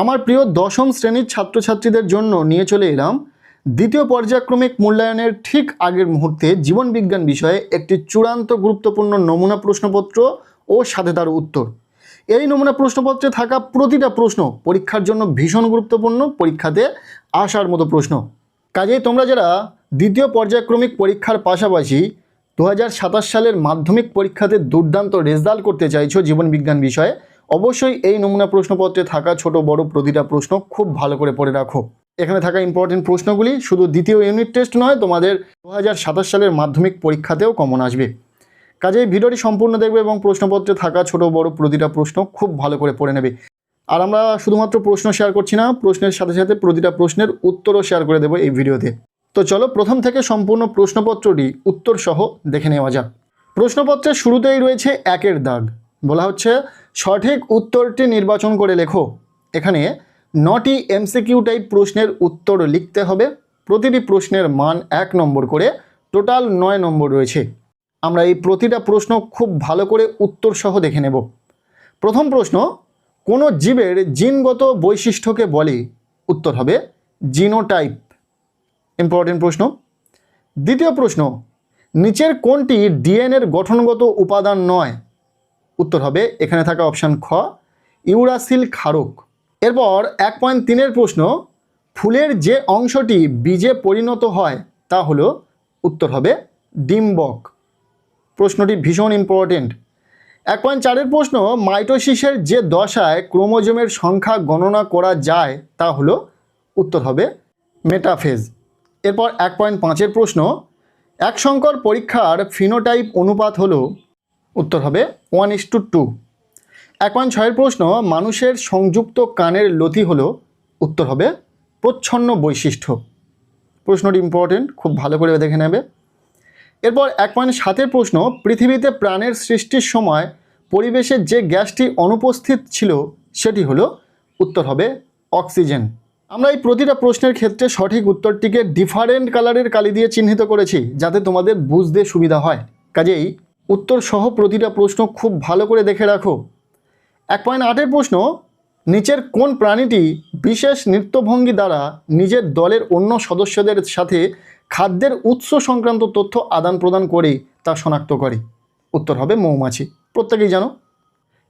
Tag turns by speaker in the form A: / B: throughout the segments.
A: আমার প্রিয় দশম শ্রেণীর ছাত্রছাত্রীদের জন্য নিয়ে চলে এলাম দ্বিতীয় পর্যায়ক্রমিক মূল্যায়নের ঠিক আগের মুহূর্তে জীবনবিজ্ঞান বিষয়ে একটি চূড়ান্ত গুরুত্বপূর্ণ নমুনা প্রশ্নপত্র ও সাথে তার উত্তর। এই নমুনা প্রশ্নপত্রে থাকা প্রতিটা প্রশ্ন পরীক্ষার জন্য ভীষণ গুরুত্বপূর্ণ, পরীক্ষাতে আসার মতো প্রশ্ন। কাজেই তোমরা যারা দ্বিতীয় পর্যায়ক্রমিক পরীক্ষার পাশাপাশি 2027 সালের মাধ্যমিক পরীক্ষাতে দুর্দান্ত রেজাল্ট করতে চাইছো জীবনবিজ্ঞান বিষয়ে, অবশ্যই এই নমুনা প্রশ্নপত্রে থাকা ছোট বড় প্রতিটা প্রশ্ন খুব ভালো করে পড়ে রাখো। এখানে থাকা ইম্পর্টেন্ট প্রশ্নগুলি শুধু দ্বিতীয় ইউনিট টেস্ট নয়, তোমাদের 2027 সালের মাধ্যমিক পরীক্ষাতেও কমন আসবে। কাজেই ভিডিওটি সম্পূর্ণ দেখবে এবং প্রশ্নপত্রে থাকা ছোট বড় প্রতিটা প্রশ্ন খুব ভালো করে পড়ে নেবে। আর আমরা শুধুমাত্র প্রশ্ন শেয়ার করছি না, প্রশ্নের সাথে সাথে প্রতিটা প্রশ্নের উত্তরও শেয়ার করে দেবো এই ভিডিওতে। তো চলো প্রথম থেকে সম্পূর্ণ প্রশ্নপত্রটি উত্তর সহ দেখে নেওয়া যাক। প্রশ্নপত্রের শুরুতেই রয়েছে 1-এর দাগ। বলা হচ্ছে সঠিক উত্তরটি নির্বাচন করে লেখো। এখানে 9টি এমসিকিউ টাইপ প্রশ্নের উত্তর লিখতে হবে। প্রতিটি প্রশ্নের মান 1 নম্বর করে, টোটাল 9 নম্বর রয়েছে। আমরা এই প্রতিটা প্রশ্ন খুব ভালো করে উত্তর সহ দেখে নেব। প্রথম প্রশ্ন, কোনো জীবের জিনগত বৈশিষ্ট্যকে বলে? উত্তর হবে জিনোটাইপ। ইম্পর্টেন্ট প্রশ্ন। দ্বিতীয় প্রশ্ন, নিচের কোনটি ডিএনএর গঠনগত উপাদান নয়? উত্তর হবে এখানে থাকা অপশান খ, ইউরাসিল ক্ষারক। এরপর 1.3-এর প্রশ্ন, ফুলের যে অংশটি বীজে পরিণত হয় তা হলো? উত্তর হবে ডিম্বক। প্রশ্নটি ভীষণ ইম্পর্টেন্ট। 1.4-এর প্রশ্ন, মাইটোসিসের যে দশায় ক্রোমোজোমের সংখ্যা গণনা করা যায় তা হলো? উত্তর হবে মেটাফেজ। এরপর 1.5-এর প্রশ্ন, এক সংকর পরীক্ষার ফিনোটাইপ অনুপাত হলো? উত্তর হবে 1:2। 1.6-এর প্রশ্ন, মানুষের সংযুক্ত কানের লতি হলো? উত্তর হবে প্রচ্ছন্ন বৈশিষ্ট্য। প্রশ্নটি ইম্পর্টেন্ট, খুব ভালো করে দেখে নেবে। এরপর 1.7-এর প্রশ্ন, পৃথিবীতে প্রাণের সৃষ্টির সময় পরিবেশে যে গ্যাসটি অনুপস্থিত ছিল সেটি হলো? উত্তর হবে অক্সিজেন। আমরা এই প্রতিটা প্রশ্নের ক্ষেত্রে সঠিক উত্তরটিকে ডিফারেন্ট কালারের কালি দিয়ে চিহ্নিত করেছি যাতে তোমাদের বুঝতে সুবিধা হয়। কাজেই উত্তর সহ প্রতিটা প্রশ্ন খুব ভালো করে দেখে রাখো। 1.8-এর প্রশ্ন, নিচের কোন প্রাণীটি বিশেষ নৃত্যভঙ্গি দ্বারা নিজের দলের অন্য সদস্যদের সাথে খাদ্যের উৎস সংক্রান্ত তথ্য আদান প্রদান করে তা শনাক্ত করে? উত্তর হবে মৌমাছি। প্রত্যেকেই জানো।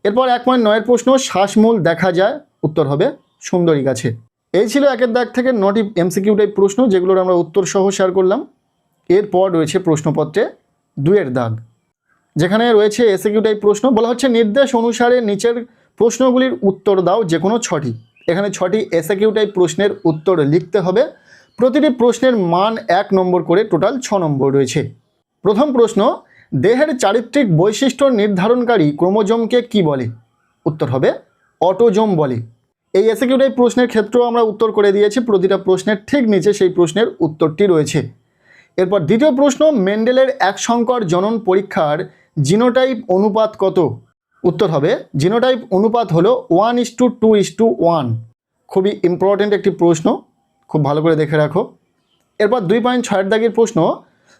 A: এরপর 1.9-এর প্রশ্ন, শ্বাসমূল দেখা যায়? উত্তর হবে সুন্দরী গাছে। এই ছিল 1-এর দাগ থেকে 9টি এমসিকিউ টাইপ প্রশ্ন, যেগুলোর আমরা উত্তর সহ শেয়ার করলাম। এরপর রয়েছে প্রশ্নপত্রে 2-এর দাগ, যেখানে রয়েছে এসকিউ টাইপ প্রশ্ন। বলা হচ্ছে নির্দেশ অনুসারে নিচের প্রশ্নগুলির উত্তর দাও যে কোনো 6টি। এখানে 6টি এসকিউ টাইপ প্রশ্নের উত্তর লিখতে হবে। প্রতিটি প্রশ্নের মান 1 নম্বর করে, টোটাল 6 নম্বর রয়েছে। প্রথম প্রশ্ন, দেহের চারিত্রিক বৈশিষ্ট্য নির্ধারণকারী ক্রোমোজোমকে কি বলে? উত্তর হবে অটোজোম বলে। এই এসকিউ টাইপ প্রশ্নের ক্ষেত্রেও আমরা উত্তর করে দিয়েছি। প্রতিটা প্রশ্নের ঠিক নিচে সেই প্রশ্নের উত্তরটি রয়েছে। এরপর দ্বিতীয় প্রশ্ন, মেন্ডেলের এক সংকর জনন পরীক্ষার জিনোটাইপ অনুপাত কত? উত্তর হবে জিনোটাইপ অনুপাত হলো 1:2:1। খুবই ইম্পর্টেন্ট একটি প্রশ্ন, খুব ভালো করে দেখে রাখো। এরপর 2.6-এর দাগের প্রশ্ন,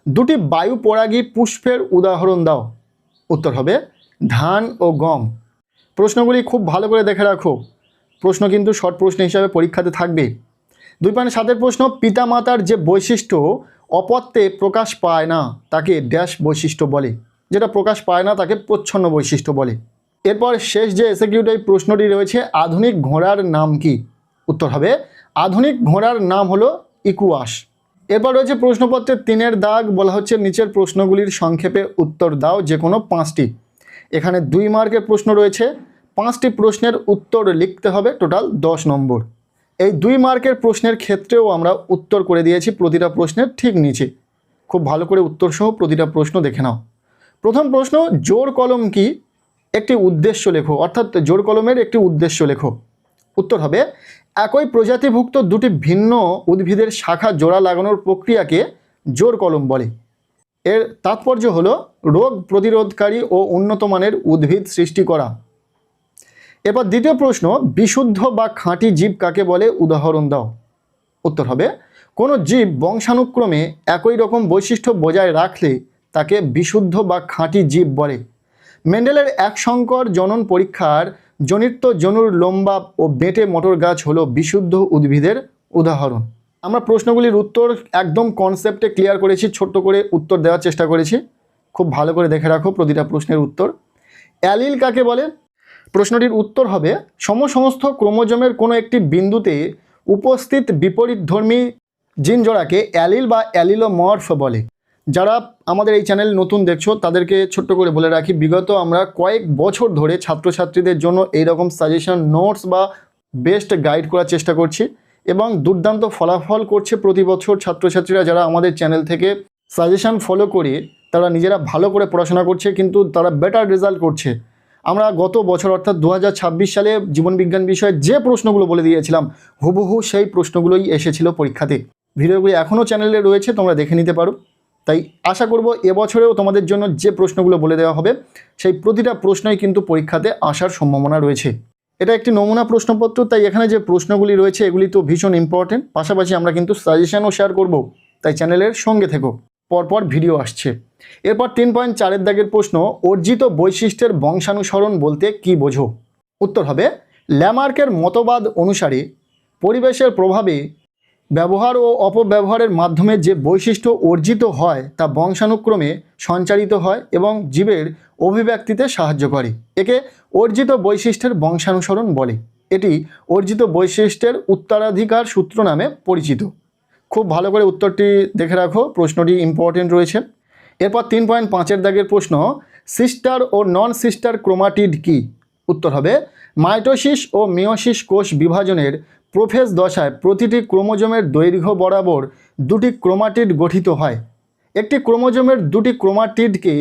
A: দুটি বায়ু পরাগী পুষ্পের উদাহরণ দাও? উত্তর হবে ধান ও গম। প্রশ্নগুলি খুব ভালো করে দেখে রাখো, প্রশ্ন কিন্তু শর্ট প্রশ্ন হিসাবে পরীক্ষাতে থাকবে। 2.7-এর প্রশ্ন, পিতামাতার যে বৈশিষ্ট্য অপত্যে প্রকাশ পায় না তাকে ড্যাশ বৈশিষ্ট্য বলে? যেটা প্রকাশ পায় না তাকে প্রচ্ছন্ন বৈশিষ্ট্য বলে। এরপর শেষ যে এসকিউ টাইপ প্রশ্নটি রয়েছে, আধুনিক ঘোড়ার নাম কি? উত্তর হবে আধুনিক ঘোড়ার নাম হলো ইকুয়াস। এরপর রয়েছে প্রশ্নপত্রের 3-এর দাগ। বলা হচ্ছে নিচের প্রশ্নগুলির সংক্ষেপে উত্তর দাও যে কোনো 5টি। এখানে 2 মার্কের প্রশ্ন রয়েছে। 5টি প্রশ্নের উত্তর লিখতে হবে, টোটাল 10 নম্বর। এই 2 মার্কের প্রশ্নের ক্ষেত্রেও আমরা উত্তর করে দিয়েছি প্রতিটা প্রশ্নের ঠিক নিচে। খুব ভালো করে উত্তর সহ প্রতিটা প্রশ্ন দেখে নাও। প্রথম প্রশ্ন, জোর কলম কি? একটি উদ্দেশ্য লেখো, অর্থাৎ জোর কলমের একটি উদ্দেশ্য লেখো। উত্তর হবে একই প্রজাতিভুক্ত দুটি ভিন্ন উদ্ভিদের শাখা জোড়া লাগানোর প্রক্রিয়াকে জোর কলম বলে। এর তাৎপর্য হলো রোগ প্রতিরোধকারী ও উন্নত মানের উদ্ভিদ সৃষ্টি করা। এবার দ্বিতীয় প্রশ্ন, বিশুদ্ধ বা খাঁটি জীব কাকে বলে? উদাহরণ দাও। উত্তর হবে কোনো জীব বংশানুক্রমে একই রকম বৈশিষ্ট্য বজায় রাখলে তাকে বিশুদ্ধ বা খাঁটি জীব বলে। মেন্ডেলের এক সংকর জনন পরীক্ষার জনিত্ব জনুর লম্বা ও বেঁটে মটর গাছ হলো বিশুদ্ধ উদ্ভিদের উদাহরণ। আমরা প্রশ্নগুলির উত্তর একদম কনসেপ্টে ক্লিয়ার করেছি, ছোট্ট করে উত্তর দেওয়ার চেষ্টা করেছি, খুব ভালো করে দেখে রাখো প্রতিটা প্রশ্নের উত্তর। অ্যালিল কাকে বলে? প্রশ্নটির উত্তর হবে সমস্ত ক্রোমোজোমের কোনো একটি বিন্দুতে উপস্থিত বিপরীতধর্মী জিন জোড়াকে অ্যালিল বা অ্যালিলোমর্ফ বলে। যারা আমাদের এই চ্যানেল নতুন দেখছো তাদেরকে ছোট্ট করে বলে রাখি, বিগত আমরা কয়েক বছর ধরে ছাত্রছাত্রীদের জন্য এইরকম সাজেশন নোটস বা বেস্ট গাইড করার চেষ্টা করছি এবং দুর্দান্ত ফলাফল করছে প্রতি বছর ছাত্রছাত্রীরা। যারা আমাদের চ্যানেল থেকে সাজেশন ফলো করে তারা নিজেরা ভালো করে পড়াশোনা করছে, কিন্তু তারা বেটার রেজাল্ট করছে। আমরা গত বছর অর্থাৎ 2026 সালে জীবনবিজ্ঞান বিষয়ে যে প্রশ্নগুলো বলে দিয়েছিলাম হুবহু সেই প্রশ্নগুলোই এসেছিল পরীক্ষাতে। ভিডিওগুলি এখনও চ্যানেলে রয়েছে, তোমরা দেখে নিতে পারো। তাই আশা করব এবছরেও তোমাদের জন্য যে প্রশ্নগুলো বলে দেওয়া হবে সেই প্রতিটা প্রশ্নই কিন্তু পরীক্ষাতে আসার সম্ভাবনা রয়েছে। এটা একটি নমুনা প্রশ্নপত্র, তাই এখানে যে প্রশ্নগুলি রয়েছে এগুলি তো ভীষণ ইম্পর্টেন্ট। পাশাপাশি আমরা কিন্তু সাজেশনও শেয়ার করব, তাই চ্যানেলের সঙ্গে থেকো, পরপর ভিডিও আসছে। এরপর 3.4 দাগের প্রশ্ন, অর্জিত বৈশিষ্ট্যের বংশানুসরণ বলতে কি বোঝো? উত্তর হবে ল্যামার্কের মতবাদ অনুসারে পরিবেশের প্রভাবে ব্যবহার ও অপব্যবহারের মাধ্যমে যে বৈশিষ্ট্য অর্জিত হয় তা বংশানুক্রমে সঞ্চারিত হয় এবং জীবের অভিব্যক্তিতে সাহায্য করে। একে অর্জিত বৈশিষ্ট্যের বংশানুসরণ বলে। এটি অর্জিত বৈশিষ্ট্যের উত্তরাধিকার সূত্র নামে পরিচিত। খুব ভালো করে উত্তরটি দেখে রাখো, প্রশ্নটি ইম্পর্টেন্ট রয়েছে। এরপর 3.5 দাগের প্রশ্ন, সিস্টার ও নন সিস্টার ক্রোমাটিড কি? উত্তর হবে মাইটোসিস ও মিওসিস কোষ বিভাজনের প্রোফেজ দশায় প্রতিটি ক্রোমোজোমের দৈর্ঘ্য বরাবর দুটি ক্রোমাটিড গঠিত হয়। একটি ক্রোমোজোমের দুটি ক্রোমাটিডকে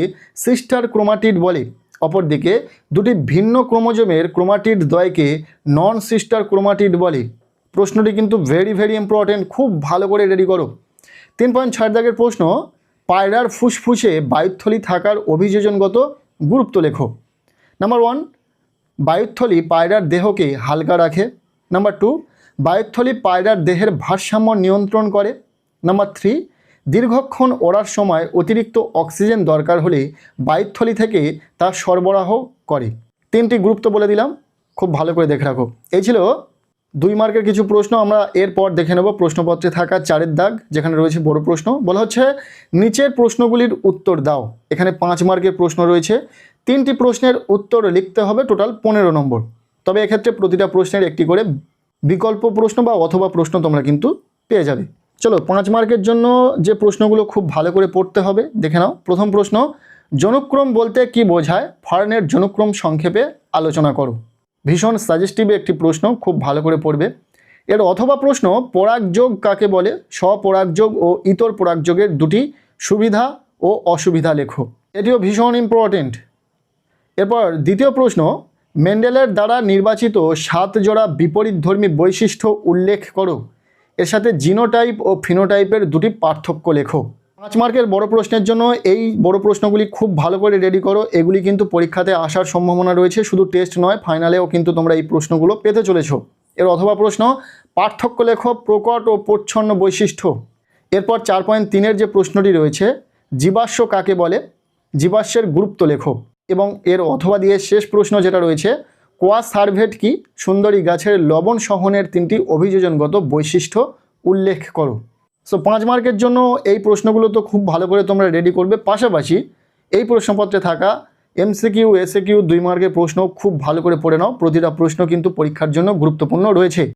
A: সিস্টার ক্রোমাটিড বলে, অপরদিকে দুটি ভিন্ন ক্রোমোজোমের ক্রোমাটিড দ্বয়কে নন সিস্টার ক্রোমাটিড বলে। প্রশ্নটি কিন্তু ভেরি ইম্পর্টেন্ট, খুব ভালো করে রেডি করো। 3.6 দাগের প্রশ্ন, পায়রার ফুসফুসে বায়ুথলি থাকার অভিযোজনগত গুরুত্ব লেখো। নাম্বার 1, বায়ুথলি পায়রার দেহকে হালকা রাখে। নাম্বার 2, বায়ুথলি পায়রার দেহের ভারসাম্য নিয়ন্ত্রণ করে। নাম্বার 3, দীর্ঘক্ষণ ওড়ার সময় অতিরিক্ত অক্সিজেন দরকার হলে বায়ুথলি থেকে তা সরবরাহ করে। 3টি গুরুত্ব বলে দিলাম, খুব ভালো করে দেখে রাখো। এই ছিল 2 মার্কের কিছু প্রশ্ন। আমরা এরপর দেখে নেব প্রশ্নপত্রে থাকা 4 দাগ, যেখানে রয়েছে বড় প্রশ্ন। বলা হচ্ছে নিচের প্রশ্নগুলির উত্তর দাও। এখানে 5 মার্কের প্রশ্ন রয়েছে, 3টি প্রশ্নের উত্তর লিখতে হবে, টোটাল 15 নম্বর। তবে এক্ষেত্রে প্রতিটা প্রশ্নের একটি করে বিকল্প প্রশ্ন বা অথবা প্রশ্ন তোমরা কিন্তু পেয়ে যাবে। চলো 5 মার্কের জন্য যে প্রশ্নগুলো খুব ভালো করে পড়তে হবে দেখে নাও। প্রথম প্রশ্ন, জনুক্রম বলতে কি বোঝায়? ফার্নের জনুক্রম সংক্ষেপে আলোচনা করো। ভীষণ সাজেস্টিভ একটি প্রশ্ন, খুব ভালো করে পড়বে। এর অথবা প্রশ্ন, পরাগযোগ কাকে বলে? স্বপরাগযোগ ও ইতর পরাগযোগের দুটি সুবিধা ও অসুবিধা লেখো। এটিও ভীষণ ইম্পর্টেন্ট। এরপর দ্বিতীয় প্রশ্ন, মেন্ডেলের দ্বারা নির্বাচিত 7 জোড়া বিপরীতধর্মী বৈশিষ্ট্য উল্লেখ করো। এর সাথে জিনোটাইপ ও ফিনোটাইপের দুটি পার্থক্য লেখো। 5 মার্কের বড় প্রশ্নের জন্য এই বড় প্রশ্নগুলি খুব ভালো করে রেডি করো। এগুলি কিন্তু পরীক্ষাতে আসার সম্ভাবনা রয়েছে, শুধু টেস্ট নয়, ফাইনালেও কিন্তু তোমরা এই প্রশ্নগুলো পেতে চলেছো। এর অথবা প্রশ্ন, পার্থক্য লেখো প্রকট ও প্রচ্ছন্ন বৈশিষ্ট্য। এরপর 4.3-এর যে প্রশ্নটি রয়েছে, জীবাশ্ম কাকে বলে? জীবাশ্মের গুরুত্ব লেখো। এবং এর অথবা দিয়ে শেষ প্রশ্ন যেটা রয়েছে, কোয়া সার্ভেট কি? সুন্দরী গাছের লবণ সহনের 3টি অভিযোজনগত বৈশিষ্ট্য উল্লেখ করো। সো 5 মার্কের জন্য এই প্রশ্নগুলো তো খুব ভালো করে তোমরা রেডি করবে। পাশাপাশি এই প্রশ্নপত্রে থাকা এমসিকিউ এসএকিউ 2 মার্কের প্রশ্ন খুব ভালো করে পড়ে নাও। প্রতিটা প্রশ্ন কিন্তু পরীক্ষার জন্য গুরুত্বপূর্ণ রয়েছে।